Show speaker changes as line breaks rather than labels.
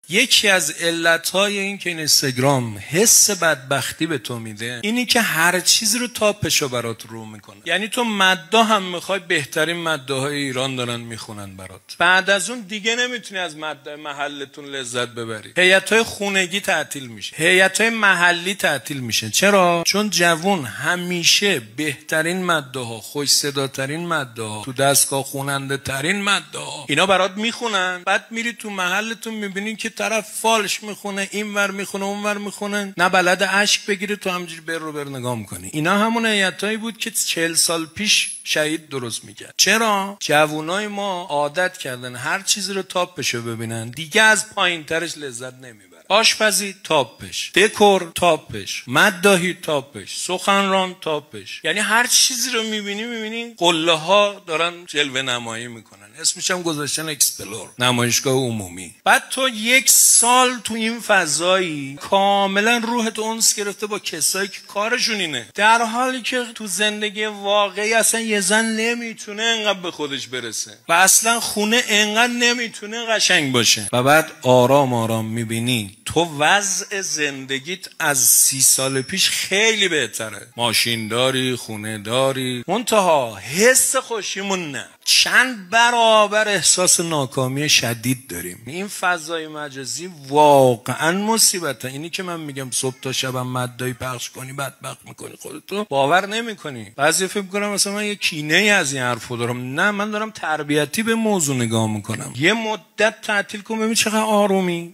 یکی از علتهای این که اینستاگرام حس بدبختی به تو میده اینی که هر چیزی رو تاپشو برات رو میکنه. یعنی تو مداح هم میخوای، بهترین مداحای ایران دارن میخونن برات، بعد از اون دیگه نمیتونی از مداح محلتون لذت ببری. هیئت‌های خونگی تعطیل میشه، هیئت‌های محلی تعطیل میشه. چرا؟ چون جوون همیشه بهترین مداحا، خوش صداترین مداحا، تو دستگاه خوننده ترین مداحا اینا برات میخونن. بعد میری تو محلتون میبینین که طرف فالش میخونه، اینور میخونه اونور میخونه، نه بلد اشک بگیره، تو همینجوری بر رو بر نگاه میکنی. اینا همون هیئتایی بود که 40 سال پیش شهید درست میکرد. چرا؟ جوونای ما عادت کردن هر چیزی رو تاپشو ببینن، دیگه از پایینترش لذت نمیبرن. آشپزی تاپش، دکور تاپش، مداحی تاپش، سخنران تاپش. یعنی هر چیزی رو میبینی قله ها دارن جلوه نمایی میکنن. اسمش هم گذاشتن اکسپلور، نمایشگاه عمومی. بعد تو 1 سال تو این فضایی کاملا روحت انس گرفته با کسایی که کارشون اینه، در حالی که تو زندگی واقعی اصلا یه زن نمیتونه انقدر به خودش برسه و اصلا خونه انقدر نمیتونه قشنگ باشه. و بعد آرام آرام میبینی تو وضع زندگیت از 30 سال پیش خیلی بهتره. ماشین داری، خونه داری، منتها حس خوشیمون نه، چند برابر احساس ناکامی شدید داریم. این فضای مجازی واقعا مصیبته. اینی که من میگم صبح تا شبم مداحی پخش کنی بدبخت میکنی خودتو، باور نمیکنی. بعضی فکر میکنم مثلا من یه کینه ای از این حرفو دارم. نه، من دارم تربیتی به موضوع نگاه میکنم. یه مدت تعطیل کن ببین چقدر آرومی.